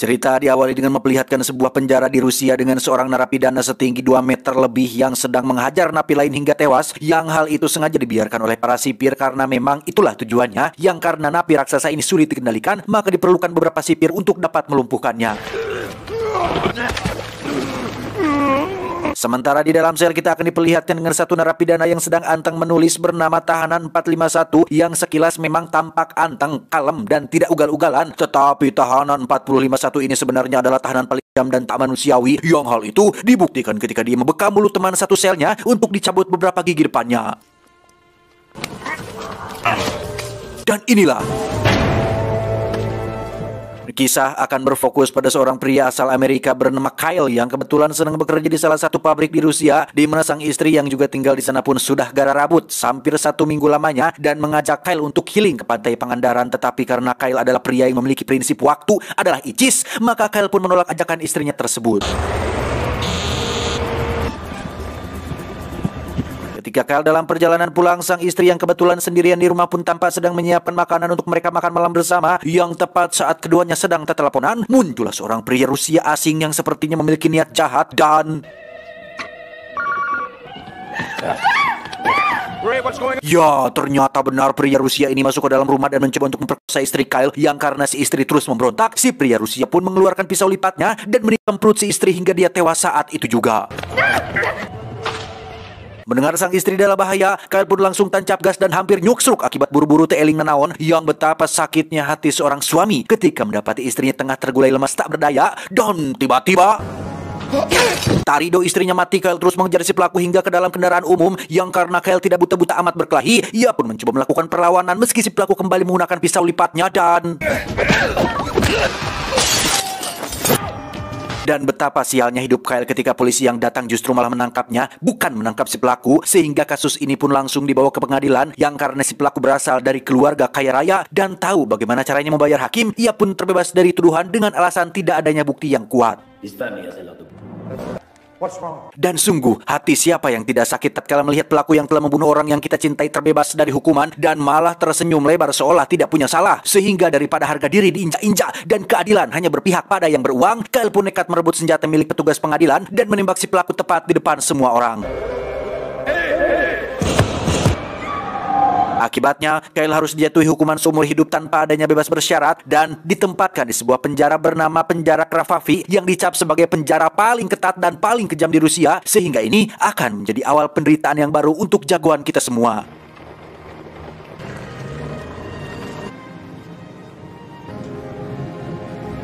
Cerita diawali dengan memperlihatkan sebuah penjara di Rusia dengan seorang narapidana setinggi 2 meter lebih yang sedang menghajar napi lain hingga tewas, yang hal itu sengaja dibiarkan oleh para sipir karena memang itulah tujuannya, yang karena napi raksasa ini sulit dikendalikan, maka diperlukan beberapa sipir untuk dapat melumpuhkannya. Sementara di dalam sel kita akan diperlihatkan dengan satu narapidana yang sedang anteng menulis bernama Tahanan 451 yang sekilas memang tampak anteng, kalem, dan tidak ugal-ugalan. Tetapi Tahanan 451 ini sebenarnya adalah tahanan paling kejam dan tak manusiawi, yang hal itu dibuktikan ketika dia membekam mulut teman satu selnya untuk dicabut beberapa gigi depannya. Dan inilah kisah akan berfokus pada seorang pria asal Amerika bernama Kyle yang kebetulan sedang bekerja di salah satu pabrik di Rusia, di mana sang istri yang juga tinggal di sana pun sudah gara rabut hampir 1 minggu lamanya dan mengajak Kyle untuk healing ke pantai Pangandaran. Tetapi karena Kyle adalah pria yang memiliki prinsip waktu adalah icis, maka Kyle pun menolak ajakan istrinya tersebut. Ketika Kyle dalam perjalanan pulang, sang istri yang kebetulan sendirian di rumah pun tampak sedang menyiapkan makanan untuk mereka makan malam bersama. Yang tepat saat keduanya sedang teteleponan, muncullah seorang pria Rusia asing yang sepertinya memiliki niat jahat dan... Ya, ternyata benar pria Rusia ini masuk ke dalam rumah dan mencoba untuk memperkosa istri Kyle, yang karena si istri terus memberontak, si pria Rusia pun mengeluarkan pisau lipatnya dan menikam perut si istri hingga dia tewas saat itu juga. Mendengar sang istri dalam bahaya, Kyle pun langsung tancap gas dan hampir nyuksruk akibat buru-buru teeling nanaon, yang betapa sakitnya hati seorang suami ketika mendapati istrinya tengah tergulai lemas tak berdaya, dan tiba-tiba tarido istrinya mati. Kyle terus mengejar si pelaku hingga ke dalam kendaraan umum, yang karena Kyle tidak buta-buta amat berkelahi, ia pun mencoba melakukan perlawanan meski si pelaku kembali menggunakan pisau lipatnya dan betapa sialnya hidup Kyle ketika polisi yang datang justru malah menangkapnya, bukan menangkap si pelaku, sehingga kasus ini pun langsung dibawa ke pengadilan, yang karena si pelaku berasal dari keluarga kaya raya dan tahu bagaimana caranya membayar hakim, ia pun terbebas dari tuduhan dengan alasan tidak adanya bukti yang kuat. Dan sungguh, hati siapa yang tidak sakit tatkala melihat pelaku yang telah membunuh orang yang kita cintai terbebas dari hukuman dan malah tersenyum lebar seolah tidak punya salah, sehingga daripada harga diri diinjak-injak dan keadilan hanya berpihak pada yang beruang, Kyle pun nekat merebut senjata milik petugas pengadilan dan menembak si pelaku tepat di depan semua orang. Akibatnya, Kyle harus dijatuhi hukuman seumur hidup tanpa adanya bebas bersyarat dan ditempatkan di sebuah penjara bernama Penjara Kravavi yang dicap sebagai penjara paling ketat dan paling kejam di Rusia, sehingga ini akan menjadi awal penderitaan yang baru untuk jagoan kita semua.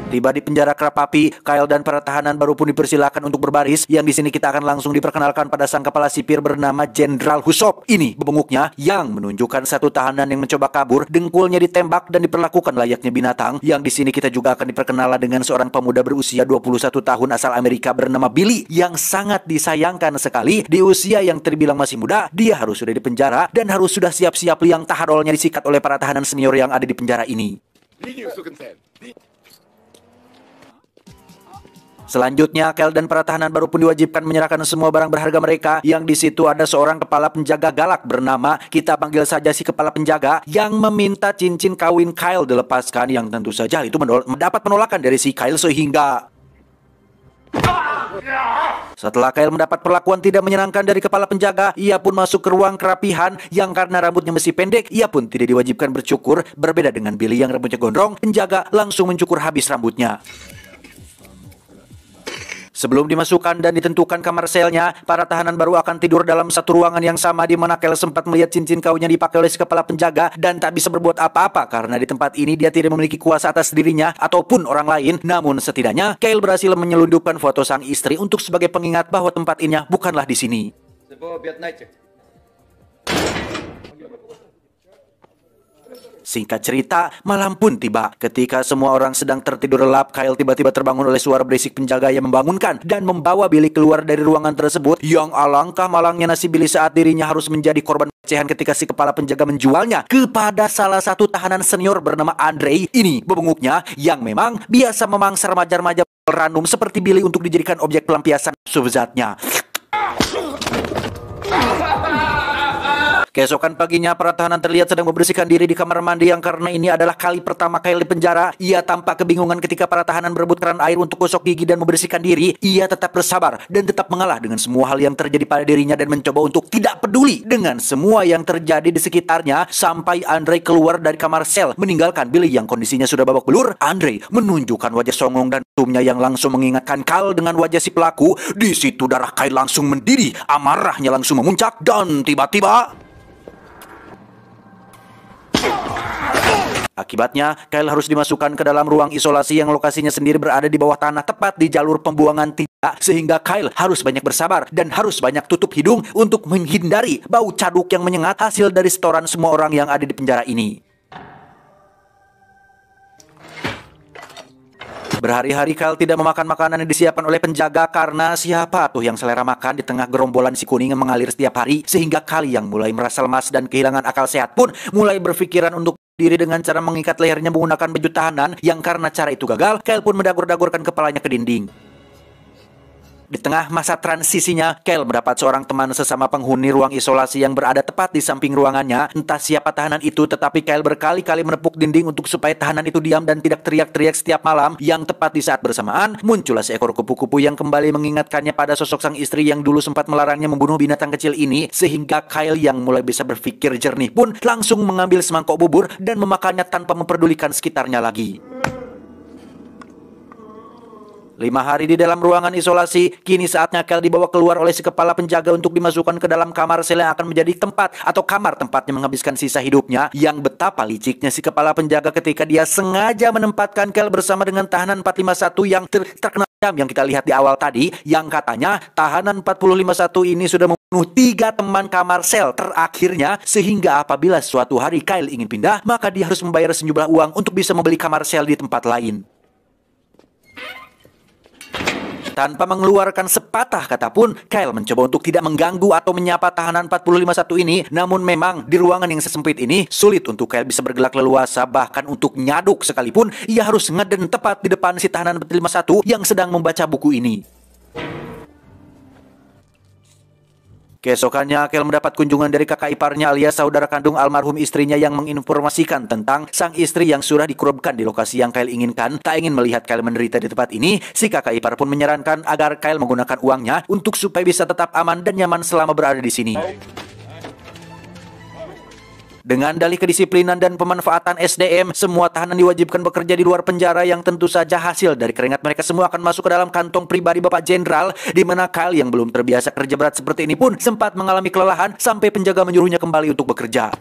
Tiba di penjara Kravavi, Kyle dan para tahanan baru pun dipersilakan untuk berbaris, yang di sini kita akan langsung diperkenalkan pada sang kepala sipir bernama Jenderal Husov. Ini bebenguknya yang menunjukkan satu tahanan yang mencoba kabur, dengkulnya ditembak dan diperlakukan layaknya binatang, yang di sini kita juga akan diperkenalan dengan seorang pemuda berusia 21 tahun asal Amerika bernama Billy, yang sangat disayangkan sekali di usia yang terbilang masih muda, dia harus sudah dipenjara dan harus sudah siap-siap liang taharolnya disikat oleh para tahanan senior yang ada di penjara ini. Selanjutnya, Kyle dan para tahanan baru pun diwajibkan menyerahkan semua barang berharga mereka, yang di situ ada seorang kepala penjaga galak bernama, kita panggil saja si kepala penjaga, yang meminta cincin kawin Kyle dilepaskan, yang tentu saja itu mendapat penolakan dari si Kyle, sehingga setelah Kyle mendapat perlakuan tidak menyenangkan dari kepala penjaga, ia pun masuk ke ruang kerapihan, yang karena rambutnya masih pendek, ia pun tidak diwajibkan bercukur. Berbeda dengan Billy yang rambutnya gondrong, penjaga langsung mencukur habis rambutnya. Sebelum dimasukkan dan ditentukan kamar selnya, para tahanan baru akan tidur dalam satu ruangan yang sama, di mana Kyle sempat melihat cincin kawinnya dipakai oleh si kepala penjaga dan tak bisa berbuat apa-apa karena di tempat ini dia tidak memiliki kuasa atas dirinya ataupun orang lain. Namun setidaknya Kyle berhasil menyelundupkan foto sang istri untuk sebagai pengingat bahwa tempat ini bukanlah di sini. Singkat cerita, malam pun tiba. Ketika semua orang sedang tertidur lelap, Kyle tiba-tiba terbangun oleh suara berisik penjaga yang membangunkan dan membawa Billy keluar dari ruangan tersebut. Yang alangkah malangnya nasib Billy saat dirinya harus menjadi korban pelecehan ketika si kepala penjaga menjualnya kepada salah satu tahanan senior bernama Andrei. Ini bebenguknya yang memang biasa memangsa remaja-remaja random seperti Billy untuk dijadikan objek pelampiasan subzatnya. Keesokan paginya, para tahanan terlihat sedang membersihkan diri di kamar mandi yang karena ini adalah kali pertama Kyle di penjara. Ia tampak kebingungan ketika para tahanan berebut keran air untuk gosok gigi dan membersihkan diri. Ia tetap bersabar dan tetap mengalah dengan semua hal yang terjadi pada dirinya dan mencoba untuk tidak peduli dengan semua yang terjadi di sekitarnya sampai Andre keluar dari kamar sel meninggalkan Billy yang kondisinya sudah babak belur. Andre menunjukkan wajah songong dan tumnya yang langsung mengingatkan Kyle dengan wajah si pelaku. Di situ darah Kyle langsung mendidih, amarahnya langsung memuncak dan tiba-tiba akibatnya, Kyle harus dimasukkan ke dalam ruang isolasi yang lokasinya sendiri berada di bawah tanah tepat di jalur pembuangan tinja, sehingga Kyle harus banyak bersabar dan harus banyak tutup hidung untuk menghindari bau caduk yang menyengat hasil dari setoran semua orang yang ada di penjara ini. Berhari-hari Kyle tidak memakan makanan yang disiapkan oleh penjaga karena siapa tuh yang selera makan di tengah gerombolan si kuning yang mengalir setiap hari, sehingga Kyle yang mulai merasa lemas dan kehilangan akal sehat pun mulai berpikiran untuk diri dengan cara mengikat lehernya menggunakan baju tahanan yang karena cara itu gagal, Kyle pun mendagur-dagurkan kepalanya ke dinding. Di tengah masa transisinya, Kyle mendapat seorang teman sesama penghuni ruang isolasi yang berada tepat di samping ruangannya. Entah siapa tahanan itu, tetapi Kyle berkali-kali menepuk dinding untuk supaya tahanan itu diam dan tidak teriak-teriak setiap malam. Yang tepat di saat bersamaan, muncullah seekor kupu-kupu yang kembali mengingatkannya pada sosok sang istri yang dulu sempat melarangnya membunuh binatang kecil ini. Sehingga Kyle yang mulai bisa berpikir jernih pun langsung mengambil semangkok bubur dan memakannya tanpa memperdulikan sekitarnya lagi. 5 hari di dalam ruangan isolasi, kini saatnya Kyle dibawa keluar oleh si kepala penjaga untuk dimasukkan ke dalam kamar sel yang akan menjadi tempat atau kamar tempatnya menghabiskan sisa hidupnya. Yang betapa liciknya si kepala penjaga ketika dia sengaja menempatkan Kyle bersama dengan tahanan 451 yang terkenal yang kita lihat di awal tadi, yang katanya tahanan 451 ini sudah membunuh 3 teman kamar sel terakhirnya, sehingga apabila suatu hari Kyle ingin pindah, maka dia harus membayar sejumlah uang untuk bisa membeli kamar sel di tempat lain. Tanpa mengeluarkan sepatah kata pun, Kyle mencoba untuk tidak mengganggu atau menyapa tahanan 451 ini. Namun memang di ruangan yang sesempit ini, sulit untuk Kyle bisa bergerak leluasa. Bahkan untuk nyaduk sekalipun, ia harus ngeden tepat di depan si tahanan 451 yang sedang membaca buku ini. Keesokannya, Kyle mendapat kunjungan dari kakak iparnya alias saudara kandung almarhum istrinya yang menginformasikan tentang sang istri yang sudah dikurubkan di lokasi yang Kyle inginkan. Tak ingin melihat Kyle menderita di tempat ini, si kakak ipar pun menyarankan agar Kyle menggunakan uangnya untuk supaya bisa tetap aman dan nyaman selama berada di sini. Dengan dalih kedisiplinan dan pemanfaatan SDM, semua tahanan diwajibkan bekerja di luar penjara yang tentu saja hasil dari keringat mereka semua akan masuk ke dalam kantong pribadi Bapak Jenderal, di mana Kyle yang belum terbiasa kerja berat seperti ini pun sempat mengalami kelelahan sampai penjaga menyuruhnya kembali untuk bekerja.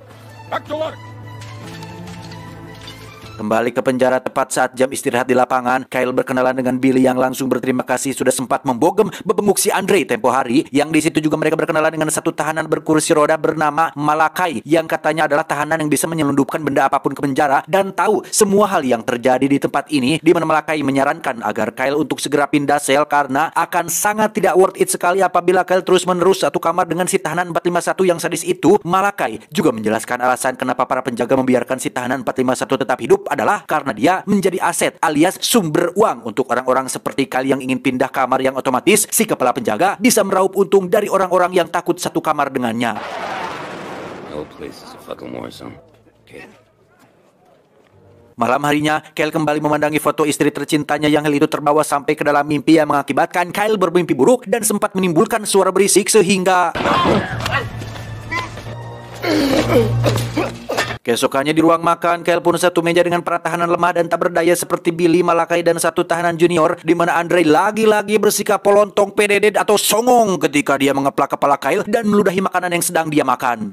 Kembali ke penjara tepat saat jam istirahat di lapangan, Kyle berkenalan dengan Billy yang langsung berterima kasih sudah sempat membogem bebenguk si Andre tempo hari. Yang di situ juga mereka berkenalan dengan satu tahanan berkursi roda bernama Malakai, yang katanya adalah tahanan yang bisa menyelundupkan benda apapun ke penjara dan tahu semua hal yang terjadi di tempat ini, di mana Malakai menyarankan agar Kyle untuk segera pindah sel karena akan sangat tidak worth it sekali apabila Kyle terus-menerus satu kamar dengan si tahanan 451 yang sadis itu. Malakai juga menjelaskan alasan kenapa para penjaga membiarkan si tahanan 451 tetap hidup adalah karena dia menjadi aset alias sumber uang untuk orang-orang seperti Kyle yang ingin pindah kamar, yang otomatis si kepala penjaga bisa meraup untung dari orang-orang yang takut satu kamar dengannya. Malam harinya, Kyle kembali memandangi foto istri tercintanya yang hal itu terbawa sampai ke dalam mimpi yang mengakibatkan Kyle bermimpi buruk dan sempat menimbulkan suara berisik sehingga keesokannya di ruang makan, Kyle pun satu meja dengan para tahanan lemah dan tak berdaya seperti Billy, Malakai, dan satu tahanan junior, di mana Andre lagi-lagi bersikap polontong PDD atau songong ketika dia mengeplak kepala Kyle dan meludahi makanan yang sedang dia makan.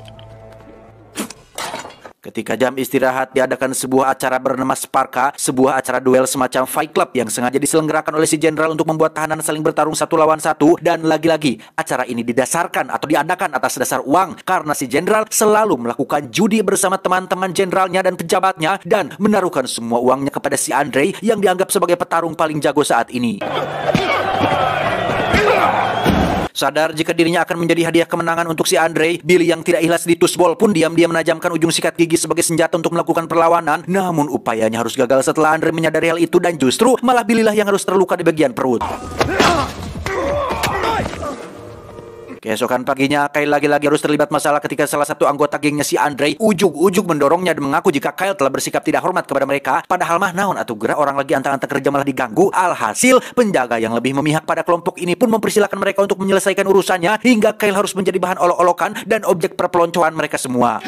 Ketika jam istirahat, diadakan sebuah acara bernama Sparka, sebuah acara duel semacam Fight Club yang sengaja diselenggarakan oleh si jenderal untuk membuat tahanan saling bertarung satu lawan satu. Dan lagi-lagi, acara ini didasarkan atau diadakan atas dasar uang karena si jenderal selalu melakukan judi bersama teman-teman jenderalnya dan pejabatnya dan menaruhkan semua uangnya kepada si Andre yang dianggap sebagai petarung paling jago saat ini. Sadar jika dirinya akan menjadi hadiah kemenangan untuk si Andre, Billy yang tidak ikhlas di tusbol pun diam-diam menajamkan ujung sikat gigi sebagai senjata untuk melakukan perlawanan. Namun upayanya harus gagal setelah Andre menyadari hal itu dan justru malah Billy lah yang harus terluka di bagian perut. Keesokan paginya, Kyle lagi-lagi harus terlibat masalah ketika salah satu anggota gengnya si Andre ujug-ujug mendorongnya dan mengaku jika Kyle telah bersikap tidak hormat kepada mereka. Padahal mah naon atuh geura orang lagi antang-antang kerja malah diganggu. Alhasil, penjaga yang lebih memihak pada kelompok ini pun mempersilahkan mereka untuk menyelesaikan urusannya hingga Kyle harus menjadi bahan olok-olokan dan objek perpeloncoan mereka semua.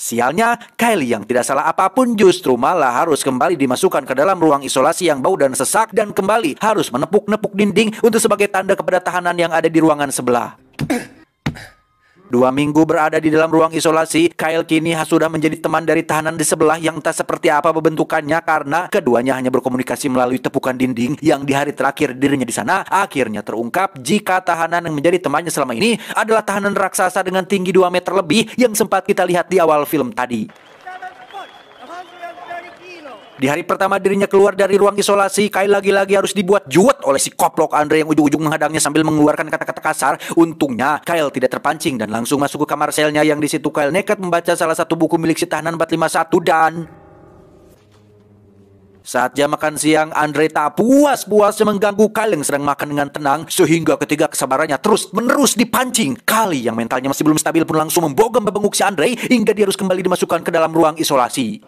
Sialnya, Kylie yang tidak salah apapun justru malah harus kembali dimasukkan ke dalam ruang isolasi yang bau dan sesak dan kembali harus menepuk-nepuk dinding untuk sebagai tanda kepada tahanan yang ada di ruangan sebelah. 2 minggu berada di dalam ruang isolasi, Kyle kini sudah menjadi teman dari tahanan di sebelah yang tak seperti apa bentukannya karena keduanya hanya berkomunikasi melalui tepukan dinding yang di hari terakhir dirinya di sana akhirnya terungkap jika tahanan yang menjadi temannya selama ini adalah tahanan raksasa dengan tinggi 2 meter lebih yang sempat kita lihat di awal film tadi. Di hari pertama dirinya keluar dari ruang isolasi, Kyle lagi-lagi harus dibuat juet oleh si koplok Andre yang ujung-ujung menghadangnya sambil mengeluarkan kata-kata kasar. Untungnya Kyle tidak terpancing dan langsung masuk ke kamar selnya yang di situ Kyle nekat membaca salah satu buku milik si tahanan 451 dan... Saat jam makan siang, Andre tak puas-puasnya mengganggu Kyle yang sedang makan dengan tenang sehingga ketiga kesabarannya terus-menerus dipancing. Kyle yang mentalnya masih belum stabil pun langsung membogam membenguk si Andre hingga dia harus kembali dimasukkan ke dalam ruang isolasi.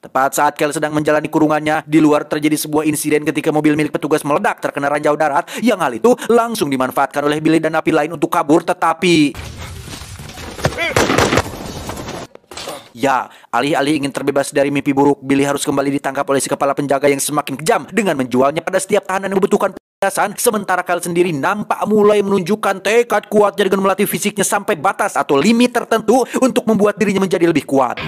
Tepat saat Kyle sedang menjalani kurungannya, di luar terjadi sebuah insiden ketika mobil milik petugas meledak terkena ranjau darat yang hal itu langsung dimanfaatkan oleh Billy dan napi lain untuk kabur tetapi... Ya, alih-alih ingin terbebas dari mimpi buruk, Billy harus kembali ditangkap oleh si kepala penjaga yang semakin kejam dengan menjualnya pada setiap tahanan yang membutuhkan penjelasan. Sementara Kyle sendiri nampak mulai menunjukkan tekad kuatnya dengan melatih fisiknya sampai batas atau limit tertentu untuk membuat dirinya menjadi lebih kuat.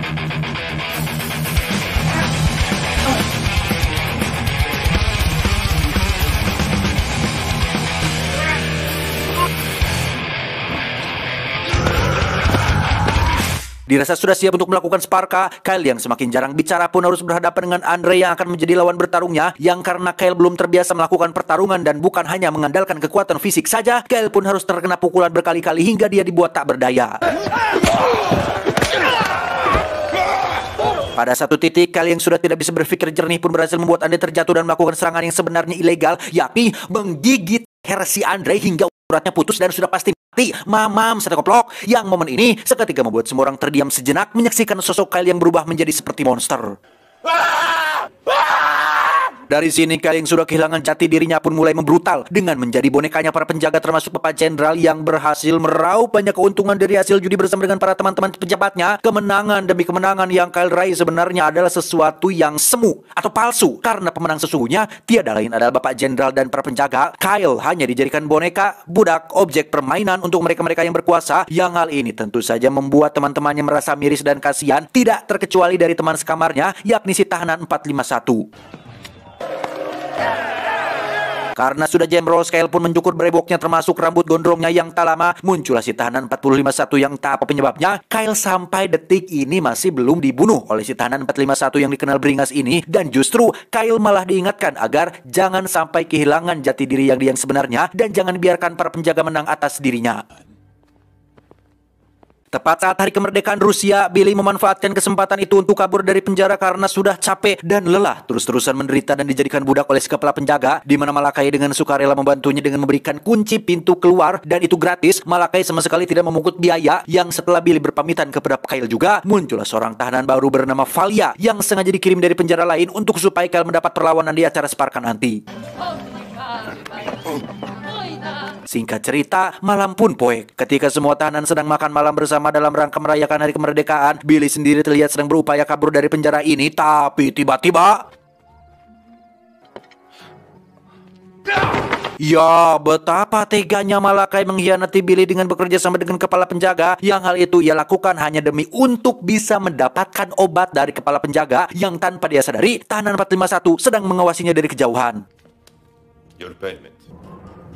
Dirasa sudah siap untuk melakukan Sparka, Kyle yang semakin jarang bicara pun harus berhadapan dengan Andre yang akan menjadi lawan bertarungnya. Yang karena Kyle belum terbiasa melakukan pertarungan dan bukan hanya mengandalkan kekuatan fisik saja, Kyle pun harus terkena pukulan berkali-kali hingga dia dibuat tak berdaya. Pada satu titik, Kyle yang sudah tidak bisa berpikir jernih pun berhasil membuat Andre terjatuh dan melakukan serangan yang sebenarnya ilegal, yakni menggigit leher si Andre hingga uratnya putus dan sudah pasti mati. Mamam setekoplok. Yang momen ini seketika membuat semua orang terdiam sejenak menyaksikan sosok Kyle yang berubah menjadi seperti monster. Dari sini Kyle yang sudah kehilangan jati dirinya pun mulai membrutal dengan menjadi bonekanya para penjaga termasuk Bapak Jenderal yang berhasil meraup banyak keuntungan dari hasil judi bersama dengan para teman-teman pejabatnya. Kemenangan demi kemenangan yang Kyle raih sebenarnya adalah sesuatu yang semu atau palsu karena pemenang sesungguhnya tiada lain adalah Bapak Jenderal dan para penjaga. Kyle hanya dijadikan boneka, budak, objek permainan untuk mereka-mereka yang berkuasa. Yang hal ini tentu saja membuat teman-temannya merasa miris dan kasihan, tidak terkecuali dari teman sekamarnya yakni si tahanan 451. Karena sudah jembrol, Kyle pun mencukur brewoknya termasuk rambut gondrongnya yang tak lama. Muncullah si tahanan 451 yang tak apa penyebabnya. Kyle sampai detik ini masih belum dibunuh oleh si tahanan 451 yang dikenal beringas ini. Dan justru Kyle malah diingatkan agar jangan sampai kehilangan jati diri yang sebenarnya dan jangan biarkan para penjaga menang atas dirinya. Tepat saat hari kemerdekaan Rusia, Billy memanfaatkan kesempatan itu untuk kabur dari penjara karena sudah capek dan lelah terus-terusan menderita dan dijadikan budak oleh si kepala penjaga, di mana Malakai dengan sukarela membantunya dengan memberikan kunci pintu keluar dan itu gratis. Malakai sama sekali tidak memungut biaya. Yang setelah Billy berpamitan kepada Kyle juga, muncullah seorang tahanan baru bernama Valia yang sengaja dikirim dari penjara lain untuk supaya Kyle mendapat perlawanan di acara Sparka nanti. Singkat cerita, malam pun poek. Ketika semua tahanan sedang makan malam bersama dalam rangka merayakan hari kemerdekaan, Billy sendiri terlihat sedang berupaya kabur dari penjara ini, tapi tiba-tiba... Ya, betapa teganya Malakai mengkhianati Billy dengan bekerja sama dengan kepala penjaga. Yang hal itu ia lakukan hanya demi untuk bisa mendapatkan obat dari kepala penjaga yang tanpa dia sadari, tahanan 451 sedang mengawasinya dari kejauhan. Your payment.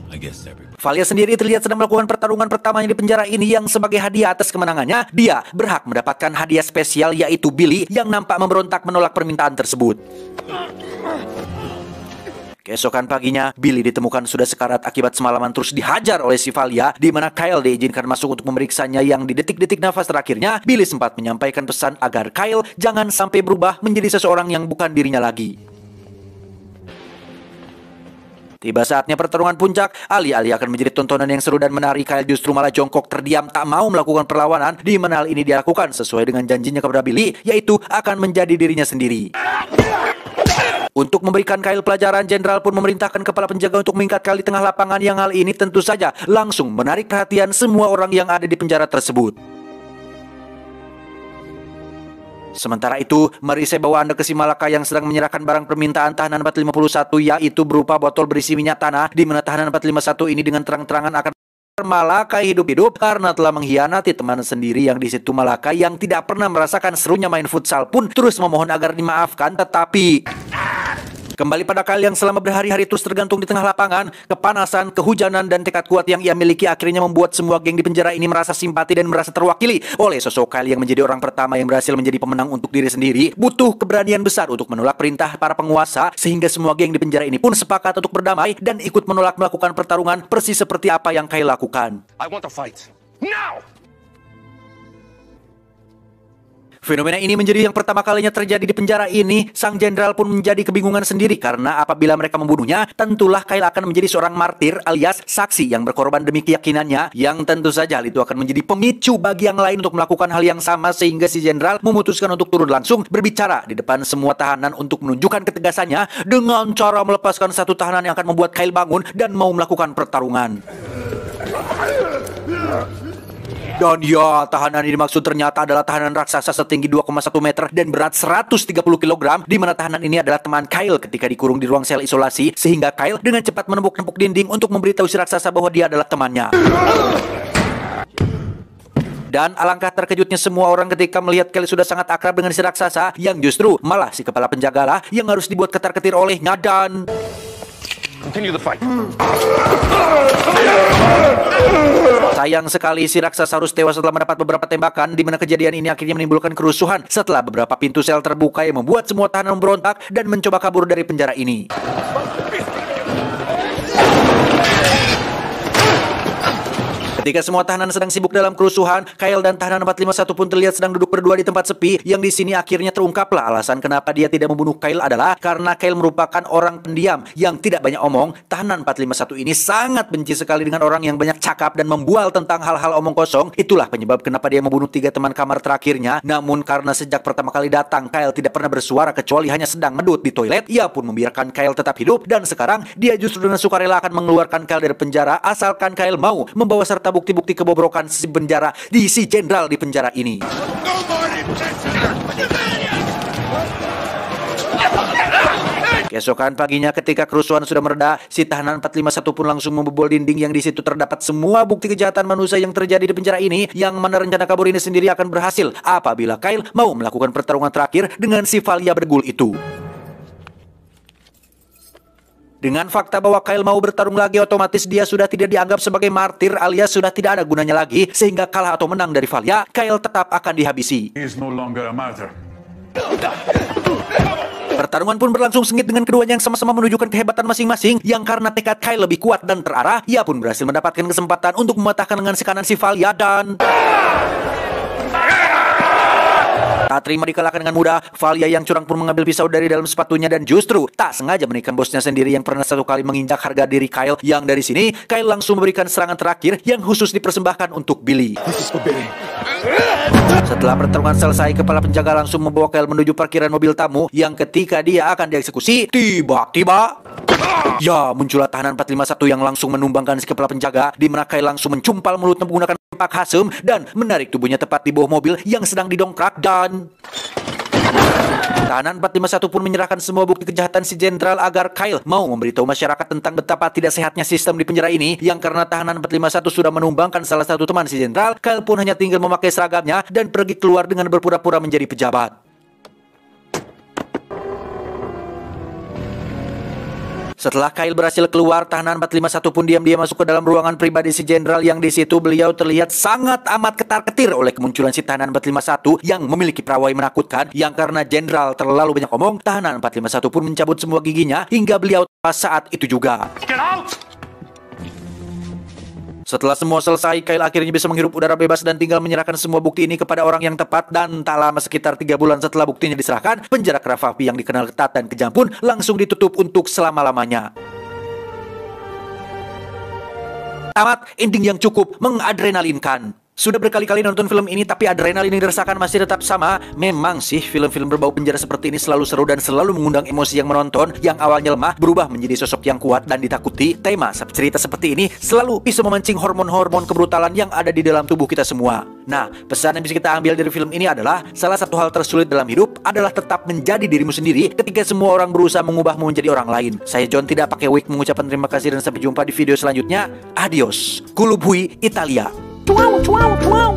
I guess everybody. Valia sendiri terlihat sedang melakukan pertarungan pertamanya di penjara ini yang sebagai hadiah atas kemenangannya, dia berhak mendapatkan hadiah spesial yaitu Billy yang nampak memberontak menolak permintaan tersebut. Keesokan paginya, Billy ditemukan sudah sekarat akibat semalaman terus dihajar oleh si Valia, di mana Kyle diizinkan masuk untuk memeriksanya yang di detik-detik nafas terakhirnya, Billy sempat menyampaikan pesan agar Kyle jangan sampai berubah menjadi seseorang yang bukan dirinya lagi. Tiba saatnya pertarungan puncak, alih-alih akan menjadi tontonan yang seru dan menarik, Kyle justru malah jongkok terdiam tak mau melakukan perlawanan, di mana hal ini dilakukan sesuai dengan janjinya kepada Billy, yaitu akan menjadi dirinya sendiri. Untuk memberikan Kyle pelajaran, Jenderal pun memerintahkan kepala penjaga untuk mengikat Kyle di tengah lapangan, yang hal ini tentu saja langsung menarik perhatian semua orang yang ada di penjara tersebut. Sementara itu, mari saya bawa Anda ke si Malaka yang sedang menyerahkan barang permintaan tahanan 451, yaitu berupa botol berisi minyak tanah, di mana tahanan 451 ini dengan terang-terangan akan Malaka hidup-hidup karena telah mengkhianati teman sendiri yang di situ. Malaka yang tidak pernah merasakan serunya main futsal pun terus memohon agar dimaafkan, tetapi kembali pada Kyle yang selama berhari-hari terus tergantung di tengah lapangan, kepanasan, kehujanan, dan tekad kuat yang ia miliki akhirnya membuat semua geng di penjara ini merasa simpati dan merasa terwakili oleh sosok Kyle yang menjadi orang pertama yang berhasil menjadi pemenang untuk diri sendiri. Butuh keberanian besar untuk menolak perintah para penguasa, sehingga semua geng di penjara ini pun sepakat untuk berdamai dan ikut menolak melakukan pertarungan persis seperti apa yang Kyle lakukan. I want to fight. Now! Fenomena ini menjadi yang pertama kalinya terjadi di penjara ini. Sang jenderal pun menjadi kebingungan sendiri karena apabila mereka membunuhnya, tentulah Kyle akan menjadi seorang martir alias saksi yang berkorban demi keyakinannya, yang tentu saja hal itu akan menjadi pemicu bagi yang lain untuk melakukan hal yang sama, sehingga si jenderal memutuskan untuk turun langsung berbicara di depan semua tahanan untuk menunjukkan ketegasannya dengan cara melepaskan satu tahanan yang akan membuat Kyle bangun dan mau melakukan pertarungan. Dan ya, tahanan ini dimaksud ternyata adalah tahanan raksasa setinggi 2,1 meter dan berat 130 kg, di mana tahanan ini adalah teman Kyle ketika dikurung di ruang sel isolasi, sehingga Kyle dengan cepat menepuk-nepuk dinding untuk memberitahu si raksasa bahwa dia adalah temannya. Dan alangkah terkejutnya semua orang ketika melihat Kyle sudah sangat akrab dengan si raksasa, yang justru malah si kepala penjagalah yang harus dibuat ketar-ketir olehnya. Dan Continue the fight. sayang sekali si raksasa harus tewas setelah mendapat beberapa tembakan, di mana kejadian ini akhirnya menimbulkan kerusuhan setelah beberapa pintu sel terbuka yang membuat semua tahanan memberontak dan mencoba kabur dari penjara ini. Ketika semua tahanan sedang sibuk dalam kerusuhan, Kyle dan tahanan 451 pun terlihat sedang duduk berdua di tempat sepi, yang di sini akhirnya terungkaplah alasan kenapa dia tidak membunuh Kyle adalah karena Kyle merupakan orang pendiam yang tidak banyak omong. Tahanan 451 ini sangat benci sekali dengan orang yang banyak cakap dan membual tentang hal-hal omong kosong. Itulah penyebab kenapa dia membunuh 3 teman kamar terakhirnya. Namun karena sejak pertama kali datang, Kyle tidak pernah bersuara kecuali hanya sedang medut di toilet, ia pun membiarkan Kyle tetap hidup, dan sekarang dia justru dengan sukarela akan mengeluarkan Kyle dari penjara asalkan Kyle mau membawa serta bukti-bukti kebobrokan si penjara di si jenderal di penjara ini. Keesokan paginya ketika kerusuhan sudah mereda, si tahanan 451 pun langsung membobol dinding yang di situ terdapat semua bukti kejahatan manusia yang terjadi di penjara ini, yang mana rencana kabur ini sendiri akan berhasil apabila Kyle mau melakukan pertarungan terakhir dengan si Valia Bergul itu. Dengan fakta bahwa Kyle mau bertarung lagi, otomatis dia sudah tidak dianggap sebagai martir alias sudah tidak ada gunanya lagi, sehingga kalah atau menang dari Valia, Kyle tetap akan dihabisi. He is no longer a martyr. Pertarungan pun berlangsung sengit dengan keduanya yang sama-sama menunjukkan kehebatan masing-masing, yang karena tekad Kyle lebih kuat dan terarah, ia pun berhasil mendapatkan kesempatan untuk mematahkan lengan si kanan si Valia, dan tak terima dikalahkan dengan mudah, Valia yang curang pun mengambil pisau dari dalam sepatunya dan justru tak sengaja menikam bosnya sendiri yang pernah satu kali menginjak harga diri Kyle, yang dari sini Kyle langsung memberikan serangan terakhir yang khusus dipersembahkan untuk Billy. Setelah pertarungan selesai, kepala penjaga langsung membawa Kyle menuju parkiran mobil tamu, yang ketika dia akan dieksekusi, tiba-tiba ya, muncullah tahanan 451 yang langsung menumbangkan si kepala penjaga, di mana Kyle langsung mencumpal mulutnya menggunakan pak hasem dan menarik tubuhnya tepat di bawah mobil yang sedang didongkrak, dan tahanan 451 pun menyerahkan semua bukti kejahatan si jenderal agar Kyle mau memberitahu masyarakat tentang betapa tidak sehatnya sistem di penjara ini, yang karena tahanan 451 sudah menumbangkan salah satu teman si jenderal, Kyle pun hanya tinggal memakai seragamnya dan pergi keluar dengan berpura-pura menjadi pejabat. Setelah Kyle berhasil keluar, tahanan 451 pun diam-diam masuk ke dalam ruangan pribadi si jenderal, yang di situ beliau terlihat sangat amat ketar-ketir oleh kemunculan si tahanan 451 yang memiliki perawai menakutkan, yang karena jenderal terlalu banyak omong, tahanan 451 pun mencabut semua giginya hingga beliau tewas saat itu juga. Get out! Setelah semua selesai, Kyle akhirnya bisa menghirup udara bebas dan tinggal menyerahkan semua bukti ini kepada orang yang tepat, dan tak lama sekitar 3 bulan setelah buktinya diserahkan, penjara Kravapi yang dikenal ketat dan kejam pun langsung ditutup untuk selama-lamanya. tamat, ending yang cukup mengadrenalinkan. Sudah berkali-kali nonton film ini tapi adrenalin yang dirasakan masih tetap sama. Memang sih film-film berbau penjara seperti ini selalu seru dan selalu mengundang emosi yang menonton, yang awalnya lemah berubah menjadi sosok yang kuat dan ditakuti. Tema cerita seperti ini selalu bisa memancing hormon-hormon kebrutalan yang ada di dalam tubuh kita semua. Nah, pesan yang bisa kita ambil dari film ini adalah salah satu hal tersulit dalam hidup adalah tetap menjadi dirimu sendiri ketika semua orang berusaha mengubahmu menjadi orang lain. Saya John tidak pakai wig mengucapkan terima kasih dan sampai jumpa di video selanjutnya. Adios. Kulubhui Italia. Wow, wow, wow.